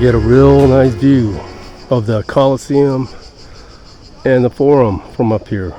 get a real nice view of the Colosseum and the Forum from up here.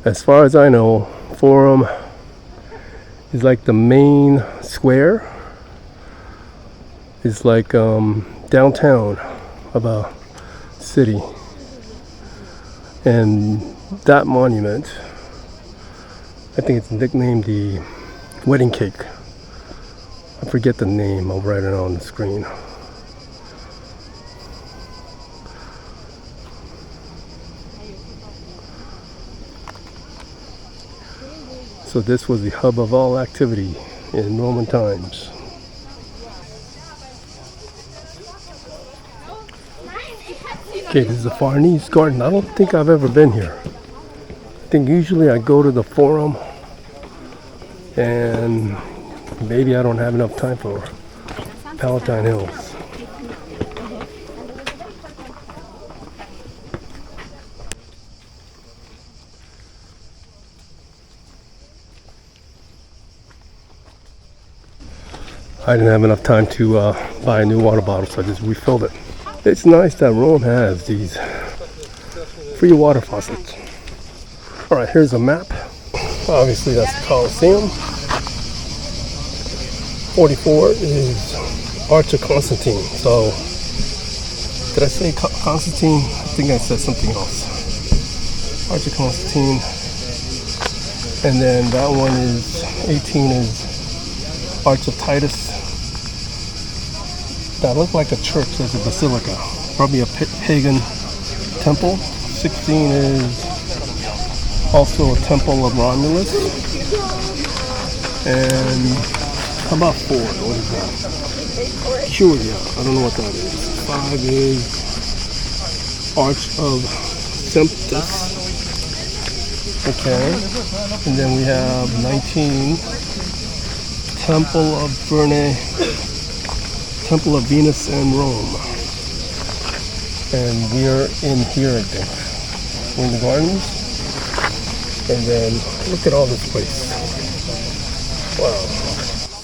As far as I know, Forum is like the main square. It's like downtown of a city. And that monument, I think it's nicknamed the Wedding Cake. I forget the name, I'll write it on the screen. So this was the hub of all activity in Roman times. Okay, this is the Farnese Garden. I don't think I've ever been here. I think usually I go to the Forum and maybe I don't have enough time for Palatine Hills. I didn't have enough time to buy a new water bottle, so I just refilled it. It's nice that Rome has these free water faucets. Alright, here's a map. Obviously that's the Colosseum. 44 is Arch of Constantine. So, did I say Constantine? I think I said something else. Arch of Constantine. And then that one is, 18 is Arch of Titus. That looked like a church. There's a basilica. Probably a pagan temple. 16 is also a temple of Romulus. And how about 4? What is that? Curia. I don't know what that is. 5 is Arch of Semptus. Okay. And then we have 19. Temple of Temple of Venus and Rome. And we're in here, I think. We're in the gardens. And then look at all this place. Wow.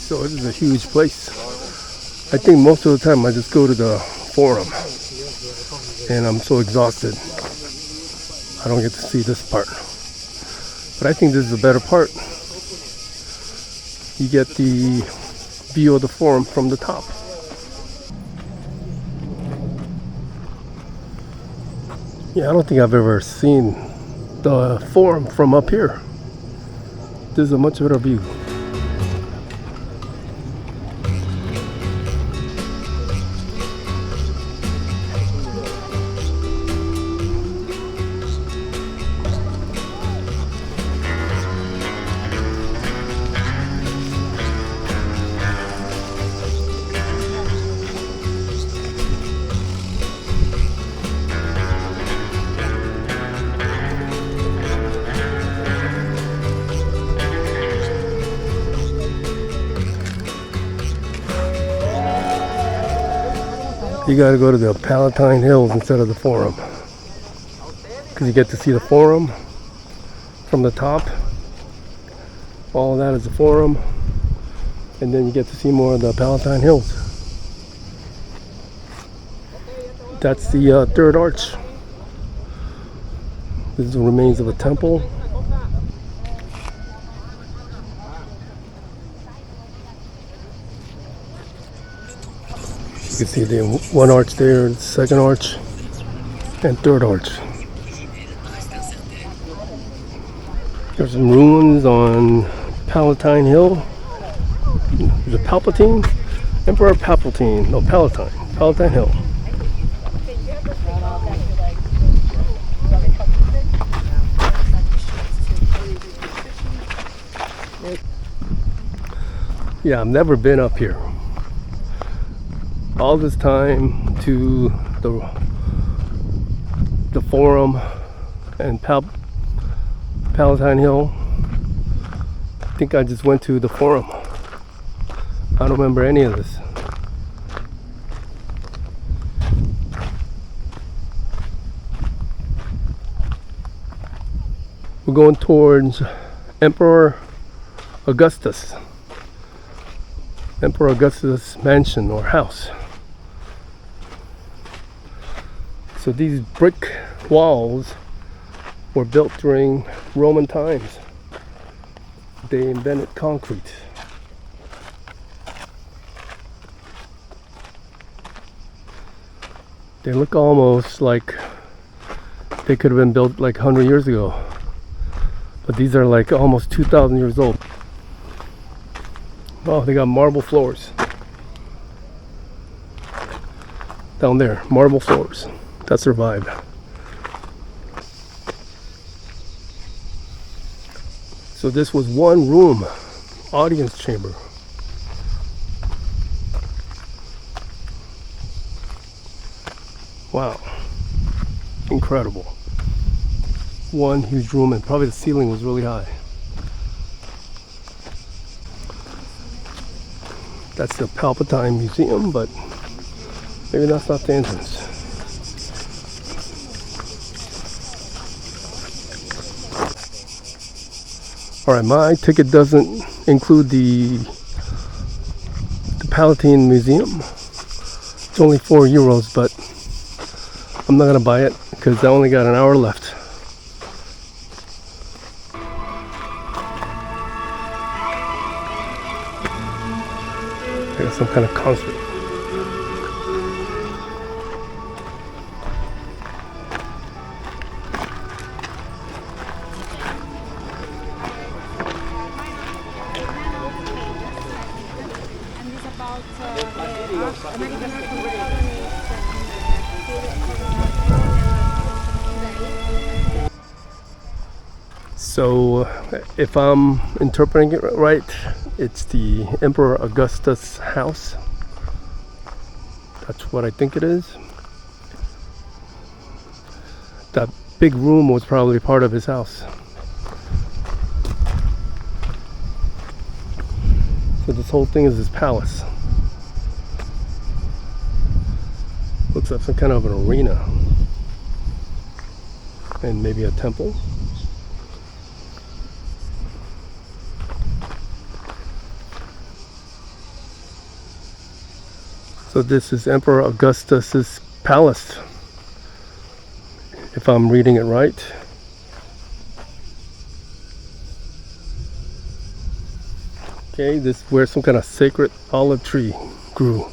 So this is a huge place. I think most of the time I just go to the Forum. And I'm so exhausted. I don't get to see this part. But I think this is the better part. You get the view of the Forum from the top. Yeah, I don't think I've ever seen the Forum from up here. This is a much better view. You gotta go to the Palatine Hills instead of the Forum, because you get to see the Forum from the top. All of that is the Forum, and then you get to see more of the Palatine Hills. That's the third arch. This is the remains of a temple. You can see the one arch there, the second arch, and third arch. There's some ruins on Palatine Hill. There's a Palpatine, Emperor Palpatine, no, Palatine Hill. Yeah, I've never been up here. All this time to the Forum and Palatine Hill. I think I just went to the Forum. I don't remember any of this. We're going towards Emperor Augustus. Emperor Augustus mansion or house. So these brick walls were built during Roman times. They invented concrete. They look almost like they could have been built like 100 years ago. But these are like almost 2,000 years old. Oh, they got marble floors. Down there, marble floors. That's their vibe. So this was one room, audience chamber. Wow, incredible. One huge room, and probably the ceiling was really high. That's the Palpatine Museum, but maybe that's not the entrance. Alright, my ticket doesn't include the Palatine Museum. It's only €4, but I'm not gonna buy it because I only got an hour left. I got some kind of concert. So, if I'm interpreting it right, it's the Emperor Augustus house. That's what I think it is. That big room was probably part of his house. So this whole thing is his palace. Looks like some kind of an arena. And maybe a temple. So this is Emperor Augustus's palace, if I'm reading it right. Okay, this is where some kind of sacred olive tree grew.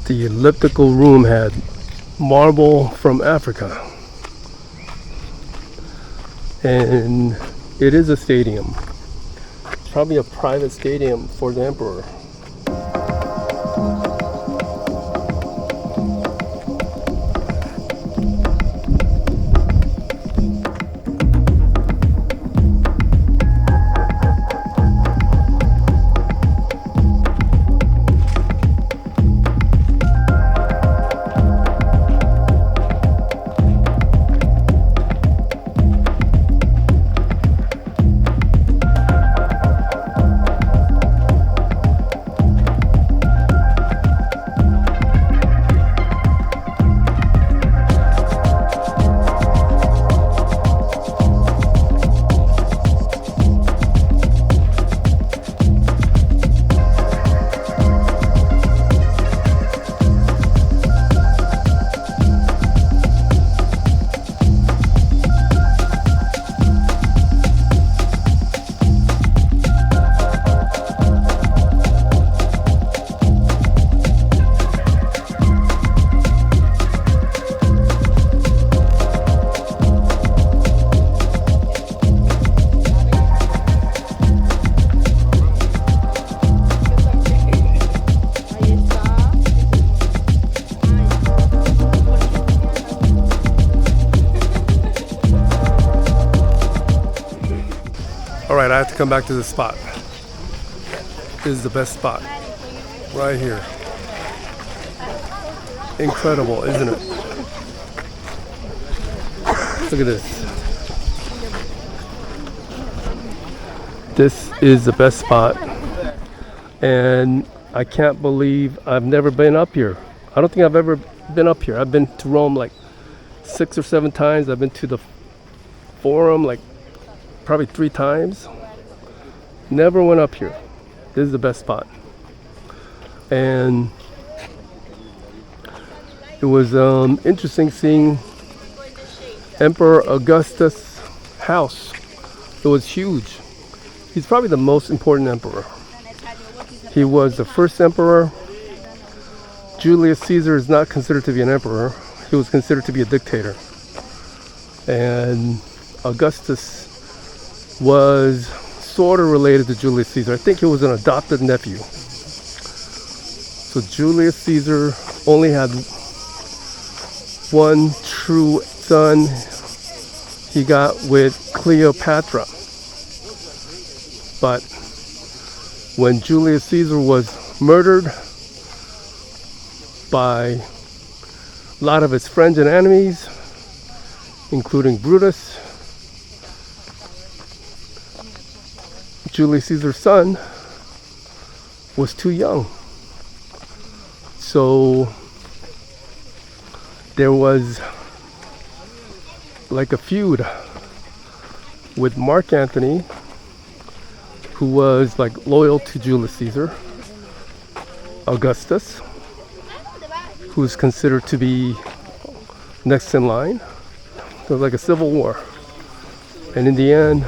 The elliptical room had marble from Africa. And it is a stadium. Probably a private stadium for the emperor. Alright, I have to come back to this spot. This is the best spot. Right here. Incredible, isn't it? Look at this. This is the best spot. And I can't believe I've never been up here. I don't think I've ever been up here. I've been to Rome like 6 or 7 times. I've been to the Forum like probably 3 times. Never went up here. This is the best spot. And it was interesting seeing Emperor Augustus' house. It was huge. He's probably the most important emperor. He was the first emperor. Julius Caesar is not considered to be an emperor. He was considered to be a dictator. And Augustus was sort of related to Julius Caesar. I think he was an adopted nephew. So Julius Caesar only had one true son. He got with Cleopatra. But when Julius Caesar was murdered by a lot of his friends and enemies, including Brutus, Julius Caesar's son was too young. So there was like a feud with Mark Antony, who was like loyal to Julius Caesar. Augustus, who is considered to be next in line. It was like a civil war. And in the end,